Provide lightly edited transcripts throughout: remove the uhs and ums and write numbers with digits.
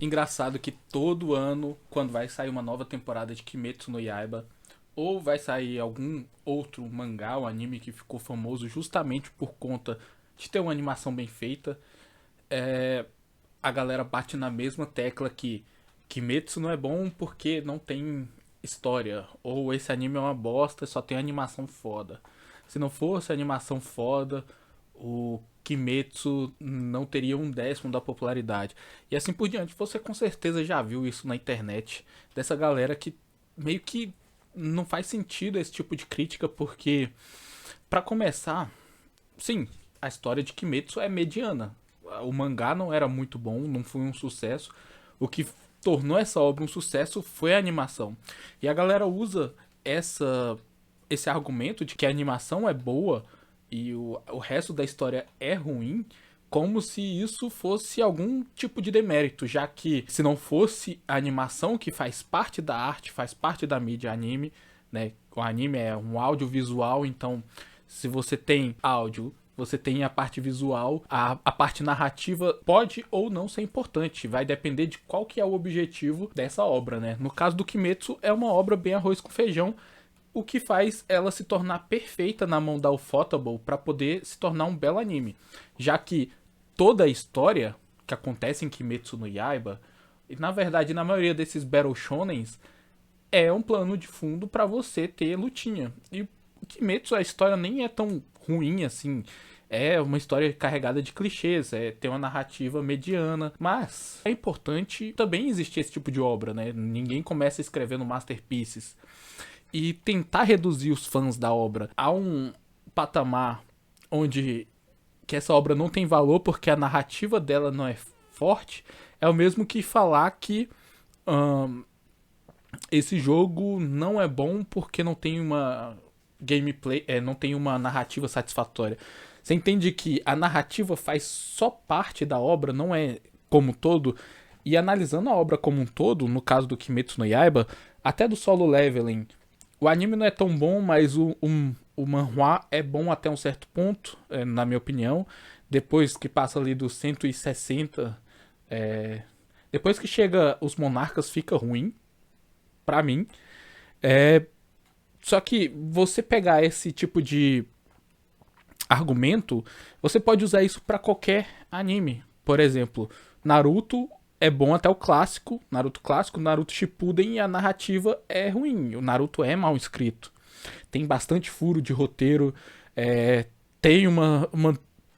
Engraçado que todo ano, quando vai sair uma nova temporada de Kimetsu no Yaiba, ou vai sair algum outro mangá ou anime que ficou famoso justamente por conta de ter uma animação bem feita, a galera bate na mesma tecla que Kimetsu não é bom porque não tem história, ou esse anime é uma bosta e só tem animação foda. Se não fosse animação foda, o Kimetsu não teria um décimo da popularidade. E assim por diante. Você com certeza já viu isso na internet, dessa galera que meio que não faz sentido esse tipo de crítica, porque, pra começar, sim, a história de Kimetsu é mediana. O mangá não era muito bom, não foi um sucesso. O que tornou essa obra um sucesso foi a animação. E a galera usa essa esse argumento de que a animação é boa e o resto da história é ruim, como se isso fosse algum tipo de demérito, já que se não fosse a animação que faz parte da arte, faz parte da mídia anime, né? O anime é um audiovisual, então se você tem áudio, você tem a parte visual, a parte narrativa pode ou não ser importante, vai depender de qual que é o objetivo dessa obra, né? No caso do Kimetsu, é uma obra bem arroz com feijão, o que faz ela se tornar perfeita na mão da Ufotable para poder se tornar um belo anime, já que toda a história que acontece em Kimetsu no Yaiba, e na verdade na maioria desses Battle Shonens, é um plano de fundo para você ter lutinha. E Kimetsu, a história nem é tão ruim assim. É uma história carregada de clichês, tem uma narrativa mediana, mas é importante também existir esse tipo de obra, né? Ninguém começa escrevendo masterpieces. E tentar reduzir os fãs da obra a um patamar onde que essa obra não tem valor porque a narrativa dela não é forte, é o mesmo que falar que hum, esse jogo não é bom porque não tem uma gameplay, não tem uma narrativa satisfatória. Você entende que a narrativa faz só parte da obra, não é como um todo. E analisando a obra como um todo, no caso do Kimetsu no Yaiba, até do Solo Leveling, o anime não é tão bom, mas o manhwa é bom até um certo ponto, na minha opinião. Depois que passa ali dos 160, depois que chega os monarcas fica ruim, pra mim. É, só que você pegar esse tipo de argumento, você pode usar isso pra qualquer anime. Por exemplo, Naruto é bom até o clássico, Naruto Shippuden, e a narrativa é ruim. O Naruto é mal escrito. Tem bastante furo de roteiro, tem uma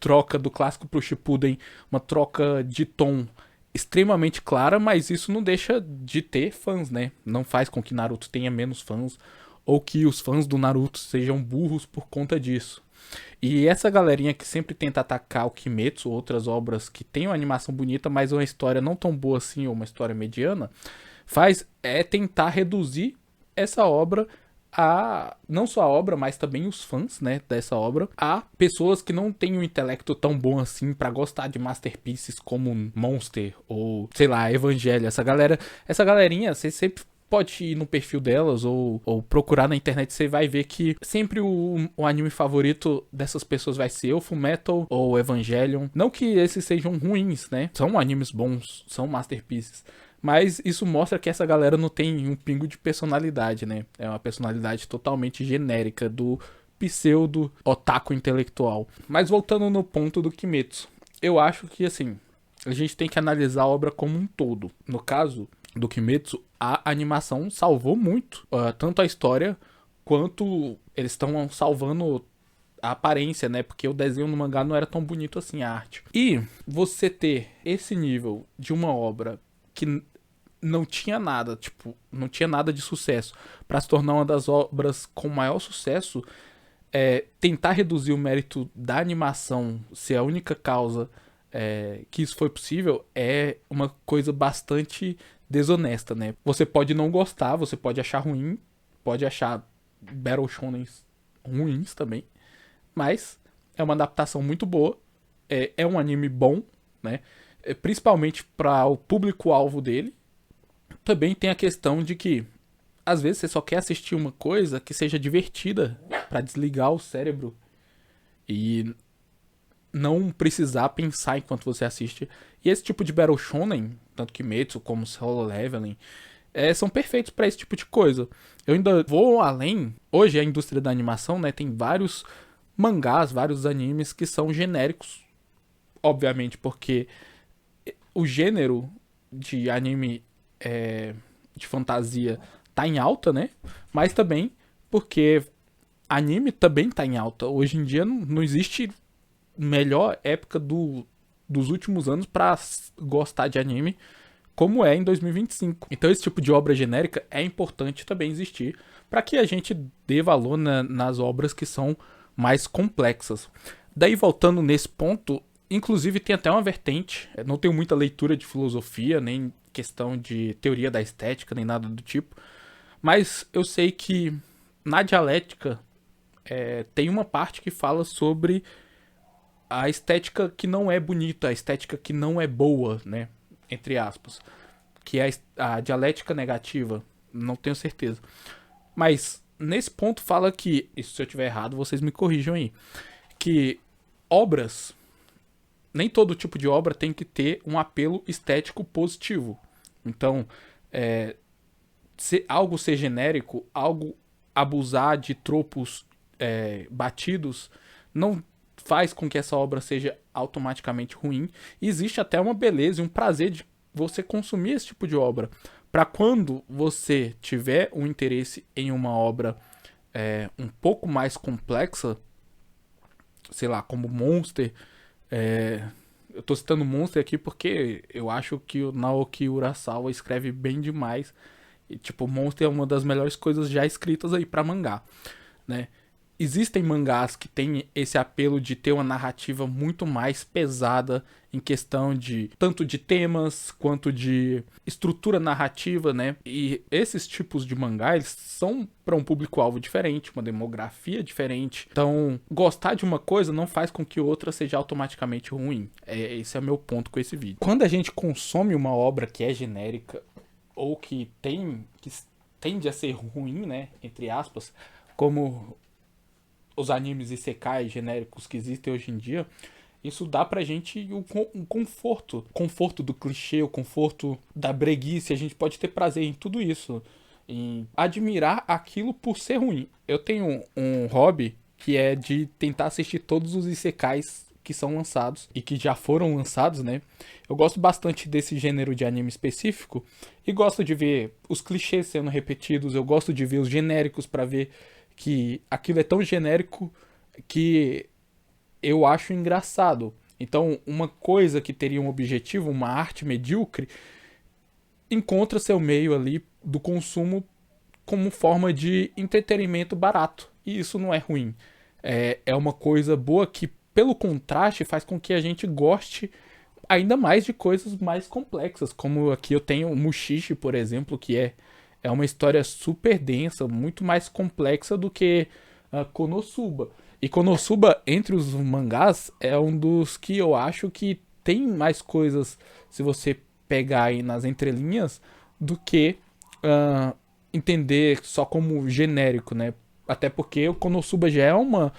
troca do clássico pro Shippuden, uma troca de tom extremamente clara, mas isso não deixa de ter fãs, né? Não faz com que Naruto tenha menos fãs ou que os fãs do Naruto sejam burros por conta disso. E essa galerinha que sempre tenta atacar o Kimetsu, outras obras que tem uma animação bonita, mas uma história não tão boa assim, ou uma história mediana, faz tentar reduzir essa obra a não só a obra, mas também os fãs, né, dessa obra, a pessoas que não têm um intelecto tão bom assim pra gostar de masterpieces como Monster ou, sei lá, Evangelho. Essa galerinha, você sempre pode ir no perfil delas ou procurar na internet, você vai ver que sempre o anime favorito dessas pessoas vai ser o Fullmetal ou Evangelion. Não que esses sejam ruins, né? São animes bons, são masterpieces. Mas isso mostra que essa galera não tem um pingo de personalidade, né? É uma personalidade totalmente genérica do pseudo otaku intelectual. Mas voltando no ponto do Kimetsu, eu acho que assim, a gente tem que analisar a obra como um todo. No caso do Kimetsu, a animação salvou muito, tanto a história quanto eles estão salvando a aparência, né? Porque o desenho no mangá não era tão bonito assim, a arte. E você ter esse nível de uma obra que não tinha nada, tipo, não tinha nada de sucesso, para se tornar uma das obras com maior sucesso, tentar reduzir o mérito da animação ser a única causa que isso foi possível é uma coisa bastante desonesta, né? Você pode não gostar, você pode achar ruim, pode achar Battle Shonens ruins também, mas é uma adaptação muito boa, é um anime bom, né? Principalmente para o público-alvo dele. Também tem a questão de que às vezes você só quer assistir uma coisa que seja divertida para desligar o cérebro. E não precisar pensar enquanto você assiste. E esse tipo de Battle Shonen, tanto Kimetsu como Solo Leveling, são perfeitos para esse tipo de coisa. Eu ainda vou além. Hoje a indústria da animação, né, tem vários mangás, vários animes que são genéricos, obviamente, porque o gênero de anime de fantasia tá em alta, né? Mas também porque anime também tá em alta. Hoje em dia não existe melhor época dos últimos anos para gostar de anime como é em 2025. Então esse tipo de obra genérica é importante também existir para que a gente dê valor nas obras que são mais complexas. Daí voltando nesse ponto, inclusive tem até uma vertente, não tenho muita leitura de filosofia, nem questão de teoria da estética, nem nada do tipo, mas eu sei que na dialética tem uma parte que fala sobre a estética que não é bonita, a estética que não é boa, né? Entre aspas. Que é a dialética negativa. Não tenho certeza. Mas nesse ponto fala que, isso se eu tiver errado, vocês me corrijam aí. Que obras, nem todo tipo de obra tem que ter um apelo estético positivo. Então, se algo ser genérico, algo abusar de tropos batidos, não faz com que essa obra seja automaticamente ruim. E existe até uma beleza e um prazer de você consumir esse tipo de obra. Para quando você tiver um interesse em uma obra um pouco mais complexa, sei lá, como Monster. Eu tô citando Monster aqui porque eu acho que o Naoki Urasawa escreve bem demais. E, tipo, Monster é uma das melhores coisas já escritas aí pra mangá, né? Existem mangás que têm esse apelo de ter uma narrativa muito mais pesada em questão de tanto de temas quanto de estrutura narrativa, né? E esses tipos de mangá, eles são para um público-alvo diferente, uma demografia diferente. Então, gostar de uma coisa não faz com que outra seja automaticamente ruim. Esse é o meu ponto com esse vídeo. Quando a gente consome uma obra que é genérica ou que tende a ser ruim, né? Entre aspas, como os animes isekai genéricos que existem hoje em dia, isso dá pra gente um conforto. Conforto do clichê, o conforto da breguice. A gente pode ter prazer em tudo isso. Em admirar aquilo por ser ruim. Eu tenho um hobby que é de tentar assistir todos os isekais que são lançados e que já foram lançados, né? Eu gosto bastante desse gênero de anime específico e gosto de ver os clichês sendo repetidos. Eu gosto de ver os genéricos pra ver que aquilo é tão genérico que eu acho engraçado. Então, uma coisa que teria um objetivo, uma arte medíocre, encontra seu meio ali do consumo como forma de entretenimento barato. E isso não é ruim. É uma coisa boa que, pelo contraste, faz com que a gente goste ainda mais de coisas mais complexas. Como aqui eu tenho o Mushishi, por exemplo, que é uma história super densa, muito mais complexa do que Konosuba. E Konosuba, entre os mangás, é um dos que eu acho que tem mais coisas, se você pegar aí nas entrelinhas, do que entender só como genérico, né? Até porque o Konosuba já é uma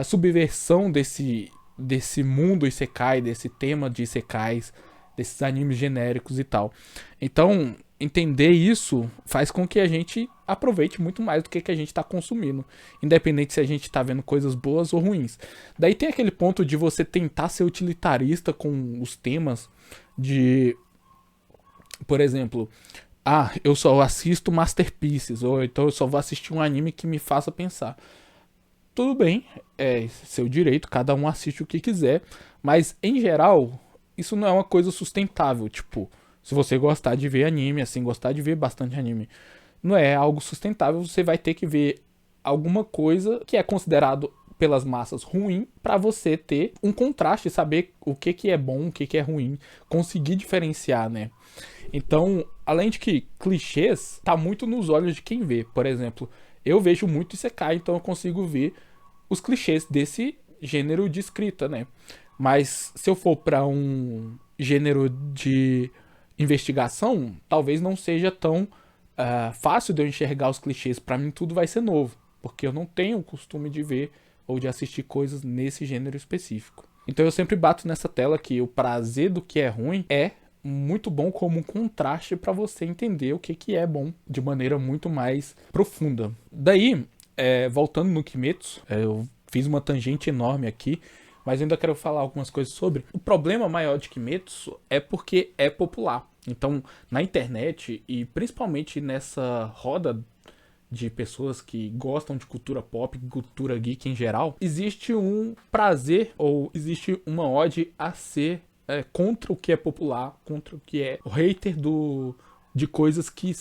subversão desse mundo Isekai, desse tema de Isekais, desses animes genéricos e tal. Então, entender isso faz com que a gente aproveite muito mais do que a gente está consumindo, independente se a gente está vendo coisas boas ou ruins. Daí tem aquele ponto de você tentar ser utilitarista com os temas de, por exemplo, eu só assisto Masterpieces, ou então eu só vou assistir um anime que me faça pensar. Tudo bem, é seu direito, cada um assiste o que quiser, mas em geral, isso não é uma coisa sustentável, tipo, se você gostar de ver anime, assim, gostar de ver bastante anime, não é algo sustentável, você vai ter que ver alguma coisa que é considerado pelas massas ruim para você ter um contraste, saber o que é bom, o que é ruim, conseguir diferenciar, né? Então, além de que clichês, tá muito nos olhos de quem vê. Por exemplo, eu vejo muito Isekai, então eu consigo ver os clichês desse gênero de escrita, né? Mas se eu for para um gênero de investigação, talvez não seja tão fácil de eu enxergar os clichês. Para mim tudo vai ser novo, porque eu não tenho o costume de ver ou de assistir coisas nesse gênero específico. Então eu sempre bato nessa tela que o prazer do que é ruim é muito bom como um contraste para você entender o que é bom de maneira muito mais profunda. Daí, voltando no Kimetsu, eu fiz uma tangente enorme aqui, mas ainda quero falar algumas coisas sobre. O problema maior de Kimetsu é porque é popular. Então, na internet e principalmente nessa roda de pessoas que gostam de cultura pop, cultura geek em geral, existe um prazer ou existe uma ode a ser contra o que é popular, contra o que é o hater de coisas que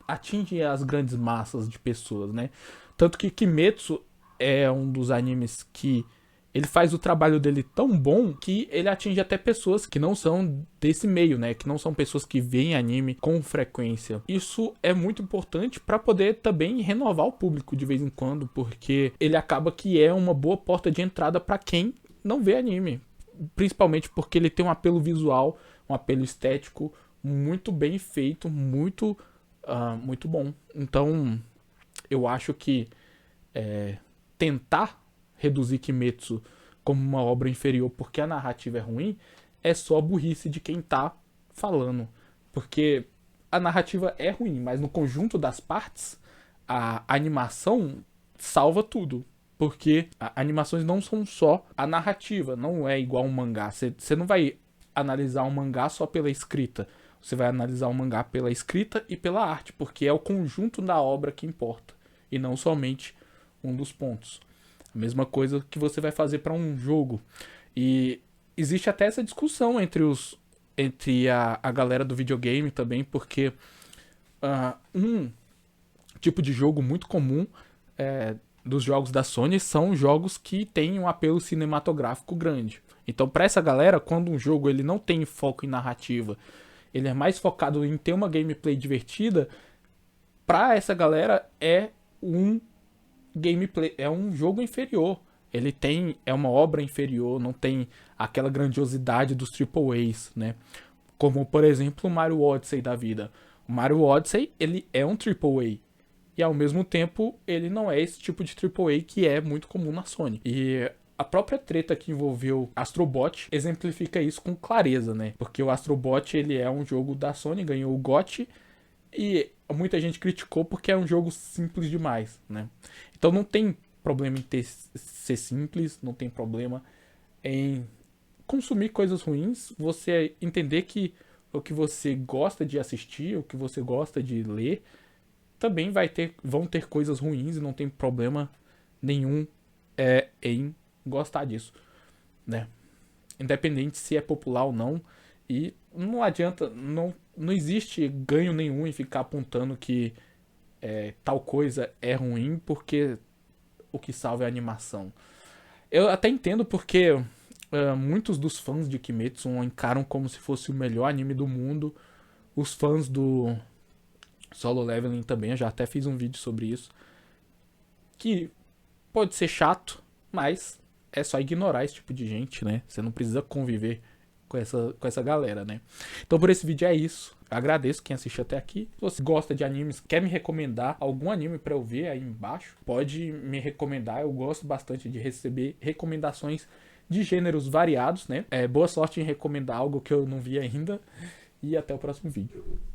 atingem as grandes massas de pessoas, né? Tanto que Kimetsu é um dos animes que ele faz o trabalho dele tão bom que ele atinge até pessoas que não são desse meio, né? Que não são pessoas que veem anime com frequência. Isso é muito importante para poder também renovar o público de vez em quando, porque ele acaba que é uma boa porta de entrada para quem não vê anime. Principalmente porque ele tem um apelo visual, um apelo estético muito bem feito, muito bom. Então, eu acho que tentar reduzir Kimetsu como uma obra inferior porque a narrativa é ruim é só burrice de quem tá falando. Porque a narrativa é ruim, mas no conjunto das partes, a animação salva tudo. Porque animações não são só a narrativa, não é igual um mangá. Você não vai analisar um mangá só pela escrita. Você vai analisar um mangá pela escrita e pela arte, porque é o conjunto da obra que importa, e não somente um dos pontos. A mesma coisa que você vai fazer para um jogo. E existe até essa discussão entre a galera do videogame também, porque um tipo de jogo muito comum dos jogos da Sony são jogos que têm um apelo cinematográfico grande. Então, para essa galera, quando um jogo ele não tem foco em narrativa, ele é mais focado em ter uma gameplay divertida, para essa galera é um gameplay, é um jogo inferior. É uma obra inferior, não tem aquela grandiosidade dos AAAs, né? Como, por exemplo, o Mario Odyssey da vida. O Mario Odyssey, ele é um AAA. E ao mesmo tempo, ele não é esse tipo de AAA que é muito comum na Sony. E a própria treta que envolveu Astro Bot exemplifica isso com clareza, né? Porque o Astro Bot, ele é um jogo da Sony, ganhou o GOTY, e muita gente criticou porque é um jogo simples demais, né? Então não tem problema em ser simples, não tem problema em consumir coisas ruins, você entender que o que você gosta de assistir, o que você gosta de ler, também vão ter coisas ruins e não tem problema nenhum em gostar disso, né? Independente se é popular ou não, e não adianta, não existe ganho nenhum em ficar apontando que tal coisa é ruim porque o que salva é a animação. Eu até entendo porque muitos dos fãs de Kimetsu encaram como se fosse o melhor anime do mundo. Os fãs do Solo Leveling também, eu já até fiz um vídeo sobre isso. Que pode ser chato, mas é só ignorar esse tipo de gente, né? Você não precisa conviver com essa galera, né? Então por esse vídeo é isso. Eu agradeço quem assistiu até aqui. Se você gosta de animes, quer me recomendar algum anime pra eu ver aí embaixo, pode me recomendar. Eu gosto bastante de receber recomendações de gêneros variados, né? Boa sorte em recomendar algo que eu não vi ainda. E até o próximo vídeo.